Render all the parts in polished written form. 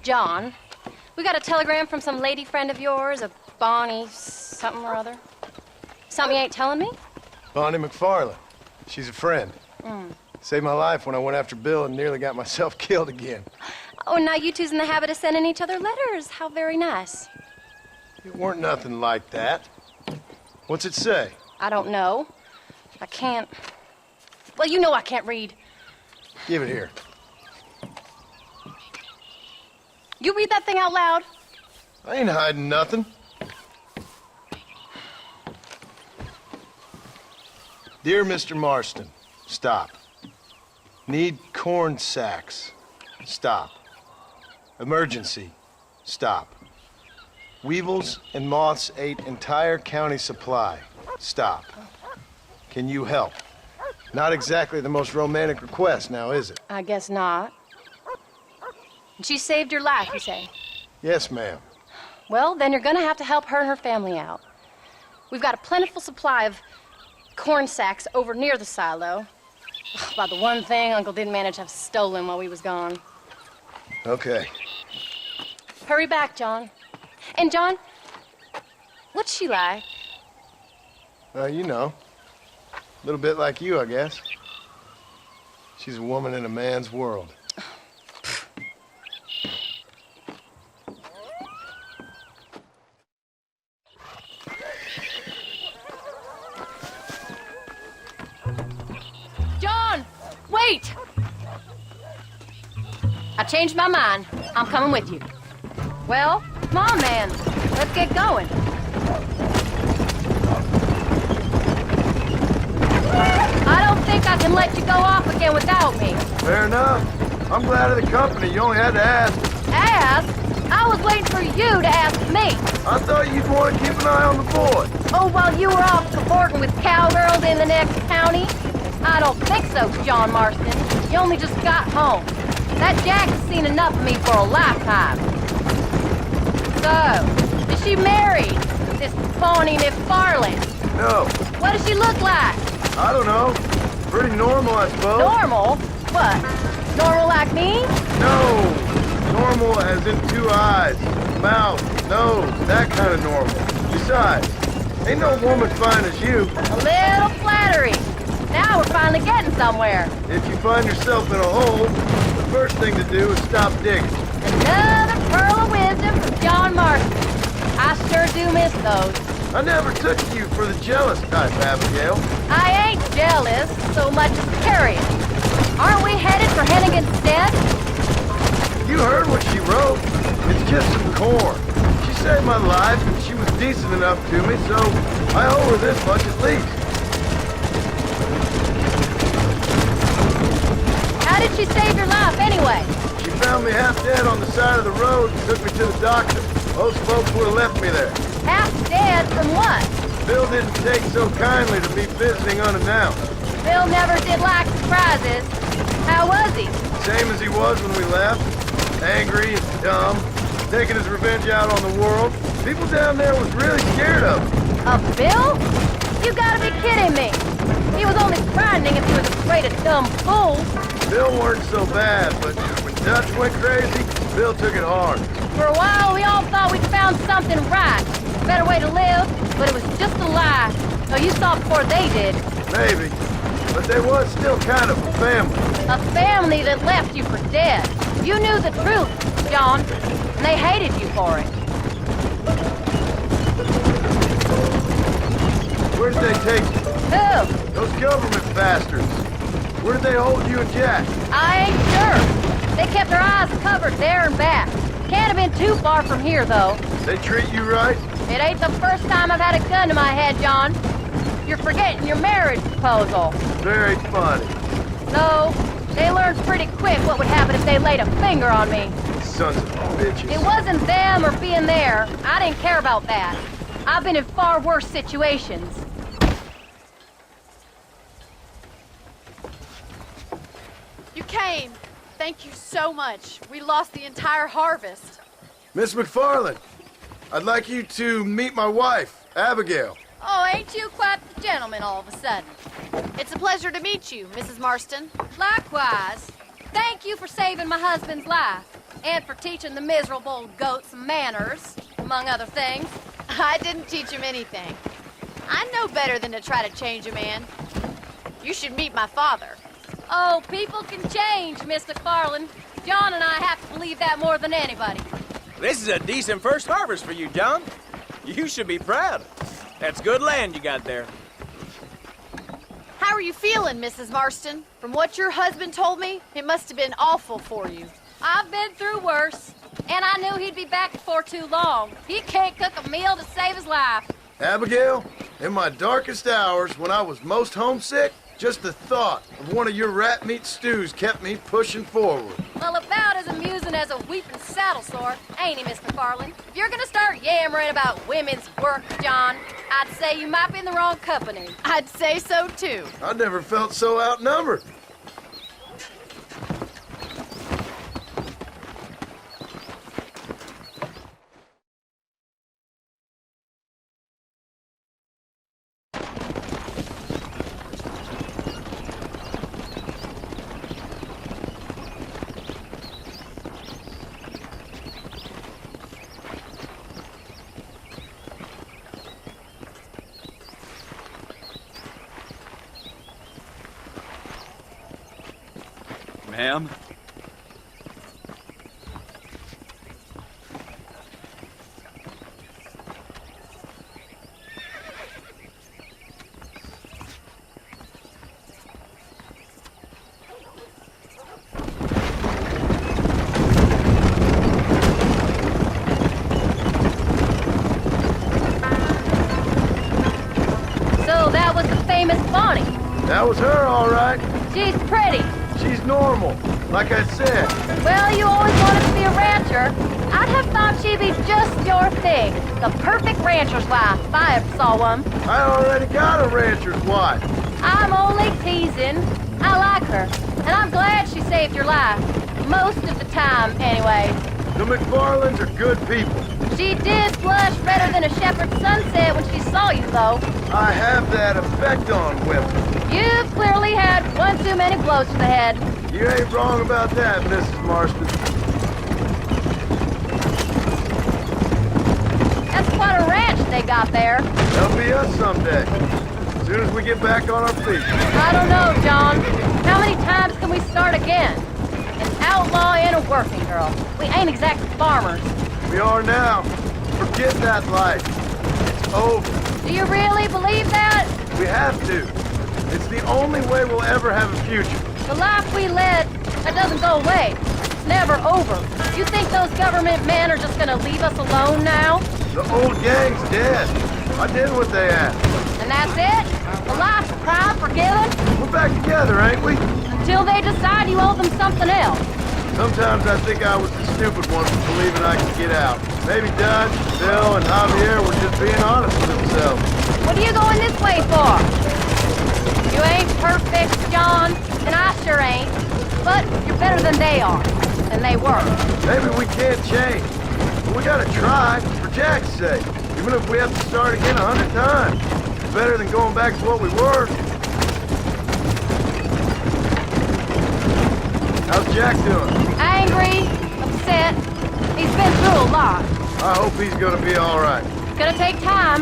John, we got a telegram from some lady friend of yours, a Bonnie something or other. Something you ain't telling me? Bonnie McFarland. She's a friend. Saved my life when I went after Bill and nearly got myself killed again. Oh, and now you two's in the habit of sending each other letters. How very nice. It weren't nothing like that. What's it say? I don't know. I can't... Well, you know I can't read. Give it here. You read that thing out loud. I ain't hiding nothing. Dear Mr. Marston, stop. Need corn sacks. Stop. Emergency. Stop. Weevils and moths ate entire county supply. Stop. Can you help? Not exactly the most romantic request now, is it? I guess not. She saved your life, you say? Yes, ma'am. Well, then you're gonna have to help her and her family out. We've got a plentiful supply of corn sacks over near the silo. About the one thing Uncle didn't manage to have stolen while we was gone. Okay. Hurry back, John. And John, what's she like? You know. A little bit like you, I guess. She's a woman in a man's world. John, wait! I changed my mind. I'm coming with you. Well, come on, man. Let's get going. I don't think I can let you go off again without me. Fair enough. I'm glad of the company. You only had to ask. Ask? I was waiting for you to ask me. I thought you'd want to keep an eye on the boy. Oh, while you were off cavorting with cowgirls in the next county? I don't think so, John Marston. You only just got home. That Jack has seen enough of me for a lifetime. So, is she married? This Bonnie McFarland? No. What does she look like? I don't know. Pretty normal, I suppose. Normal? What? Normal like me? No. Normal as in 2 eyes, mouth, nose, that kind of normal. Besides, ain't no woman fine as you. A little flattery. Now we're finally getting somewhere. If you find yourself in a hole, the first thing to do is stop digging. Another pearl of wisdom from John Marston. I sure do miss those. I never took you for the jealous type, Abigail. I ain't jealous so much as curious. Aren't we headed for Hennigan's Stead? You heard what she wrote. It's just some corn. She saved my life, and she was decent enough to me, so I owe her this much at least. How did she save your life anyway? She found me half dead on the side of the road and took me to the doctor. Most folks would have left me there. Half dead from what? Bill didn't take so kindly to me visiting unannounced. Bill never did like surprises. How was he? Same as he was when we left. Angry and dumb. Taking his revenge out on the world. People down there was really scared of him. Of Bill? You gotta be kidding me. He was only frightening if he was afraid of dumb fools. Bill weren't so bad, but when Dutch went crazy, Bill took it hard. For a while, we all thought we'd found something right. A better way to live, but it was just a lie. So you saw before they did. Maybe. But they was still kind of a family. A family that left you for dead. You knew the truth, John, and they hated you for it. Where did they take you? Who? Those government bastards. Where did they hold you and Jack? I ain't sure. They kept their eyes covered there and back. Can't have been too far from here, though. They treat you right? It ain't the first time I've had a gun to my head, John. You're forgetting your marriage proposal. Very funny. No, they learned pretty quick what would happen if they laid a finger on me. Sons of bitches. It wasn't them or being there. I didn't care about that. I've been in far worse situations. You came. Thank you so much. We lost the entire harvest. Miss McFarland, I'd like you to meet my wife, Abigail. Oh, ain't you quite the gentleman all of a sudden? It's a pleasure to meet you, Mrs. Marston. Likewise. Thank you for saving my husband's life. And for teaching the miserable goats manners, among other things. I didn't teach him anything. I know better than to try to change a man. You should meet my father. Oh, people can change, Miss McFarland. John and I have to believe that more than anybody. This is a decent first harvest for you, John. You should be proud. That's good land you got there. How are you feeling, Mrs. Marston? From what your husband told me, it must have been awful for you. I've been through worse, and I knew he'd be back before too long. He can't cook a meal to save his life. Abigail, in my darkest hours, when I was most homesick, just the thought of one of your rat meat stews kept me pushing forward. Well, about as amusing as a weeping saddle sore, ain't he, Miss McFarland? If you're gonna start yammering about women's work, John, I'd say you might be in the wrong company. I'd say so, too. I never felt so outnumbered. Ma'am? So that was the famous Bonnie. That was her, all right. She's pretty. She's normal, like I said. Well, you always wanted to be a rancher. I'd have thought she'd be just your thing. The perfect rancher's wife, if I ever saw one. I already got a rancher's wife. I'm only teasing. I like her, and I'm glad she saved your life. Most of the time, anyway. The McFarlands are good people. She did blush redder than a shepherd's sunset when she saw you, though. I have that effect on women. You clearly had one too many blows to the head. You ain't wrong about that, Mrs. Marston. That's quite a ranch they got there. That'll be us someday. As soon as we get back on our feet. I don't know, John. How many times can we start again? An outlaw and a working girl. We ain't exactly farmers. We are now. Forget that life. It's over. Do you really believe that? We have to. It's the only way we'll ever have a future. The life we led, that doesn't go away. It's never over. You think those government men are just gonna leave us alone now? The old gang's dead. I did what they asked. And that's it? The life of crime forgiven? We're back together, ain't we? Until they decide you owe them something else. Sometimes I think I was the stupid one for believing I could get out. Maybe Dutch, Bill, and Javier were just being honest with themselves. What are you going this way for? You ain't perfect, John, and I sure ain't. But you're better than they are. And they were. Maybe we can't change. But we gotta try, for Jack's sake. Even if we have to start again 100 times. It's better than going back to what we were. How's Jack doing? Angry, upset. He's been through a lot. I hope he's gonna be alright. It's gonna take time.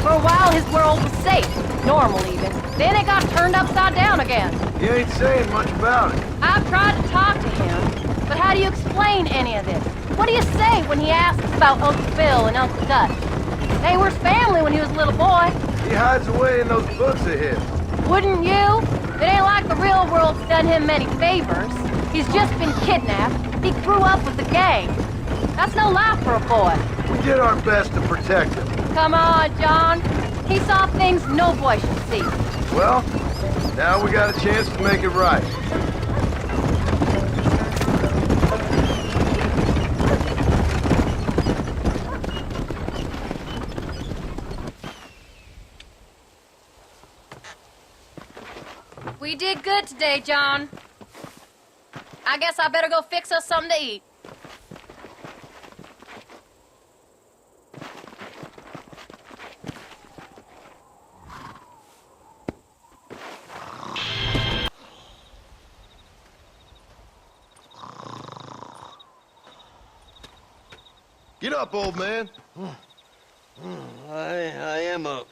For a while, his world was safe. Normal, even. Then it got turned upside down again. He ain't saying much about it. I've tried to talk to him, but how do you explain any of this? What do you say when he asks about Uncle Phil and Uncle Dutch? They were his family when he was a little boy. He hides away in those books of his. Wouldn't you? It ain't like the real world's done him many favors. He's just been kidnapped. He grew up with the gang. That's no life for a boy. We did our best to protect him. Come on, John. He saw things no boy should see. Well, now we got a chance to make it right. We did good today, John. I guess I better go fix us something to eat. Get up, old man. I am up.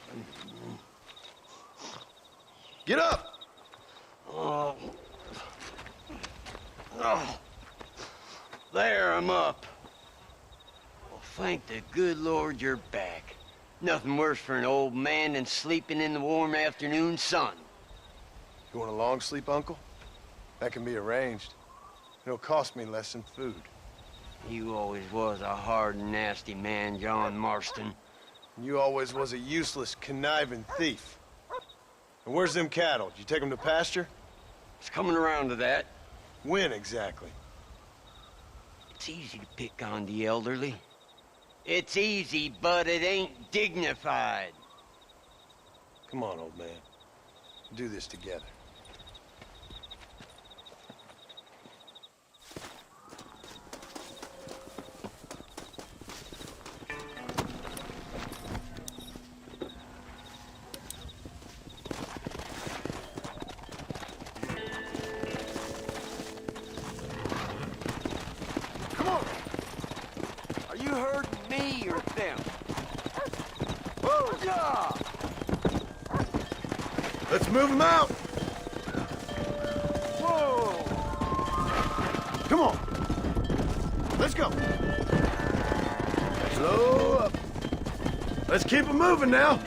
Get up! Oh. Oh. There, I'm up. Well, thank the good Lord you're back. Nothing worse for an old man than sleeping in the warm afternoon sun. You want a long sleep, Uncle? That can be arranged. It'll cost me less than food. You always was a hard and nasty man, John Marston. You always was a useless, conniving thief. And where's them cattle? Did you take them to pasture? It's coming around to that. When exactly? It's easy to pick on the elderly. It's easy, but it ain't dignified. Come on, old man. We'll do this together. Come on! Are you hurting me or them? Woo-ya! Let's move them out! Whoa! Come on! Let's go! Slow up. Let's keep them moving now.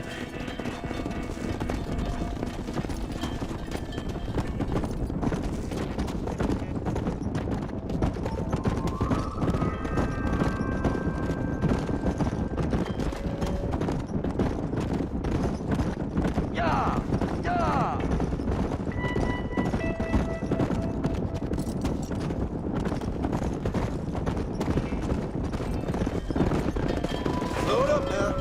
Yeah! Yeah! Slow it up now.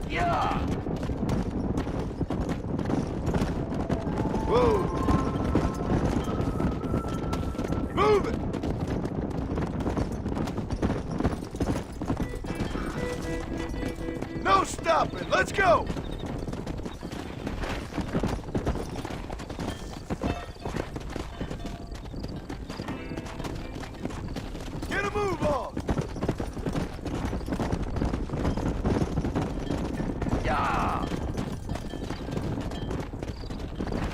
Yeah! Whoa! Move it! No stopping! Let's go! Get a move on! Yeah!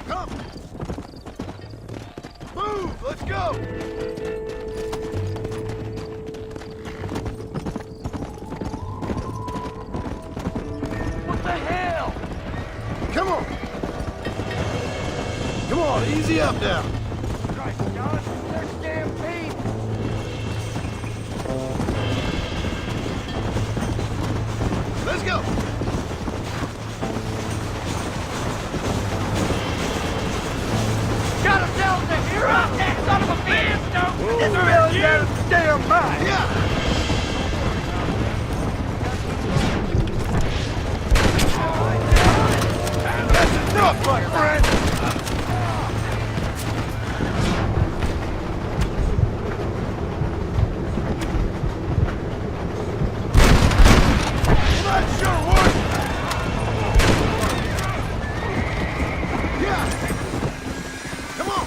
Come! Move! Let's go! What the hell? Come on! Come on, easy up now. Christ, John, there's stampede! Let's go! Got him, Delta! You're up, that son of a bitch! This really got a damn mind! Yeah! That's enough, my friend! That sure would! Yeah! Come on!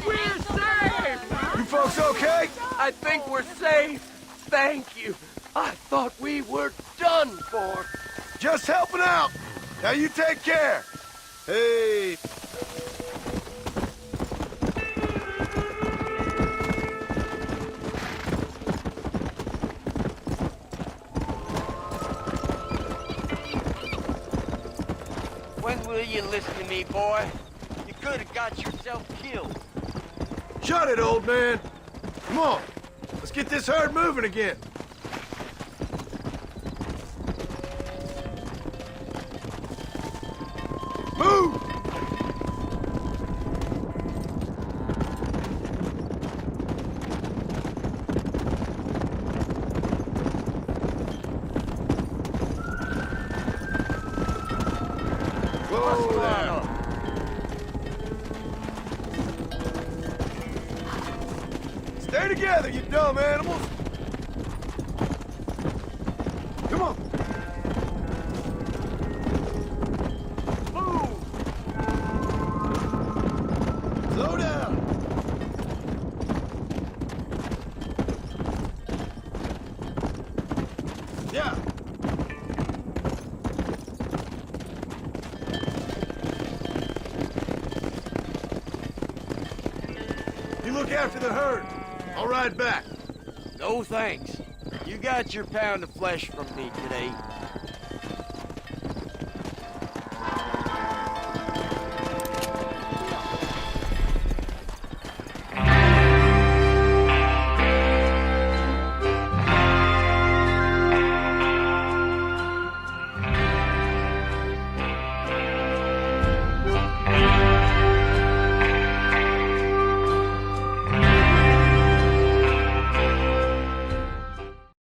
We're safe! You folks okay? I think we're safe. Thank you. I thought we were done for. Just helping out. Now you take care. Hey. When will you listen to me, boy? You could have got yourself killed. Shut it, old man. Come on. Let's get this herd moving again. Move! Whoa there. Stay together, you dumb animals! Come on! Move! Slow down! Yeah! You look after the herd. I'll ride back. No thanks. You got your pound of flesh from me today.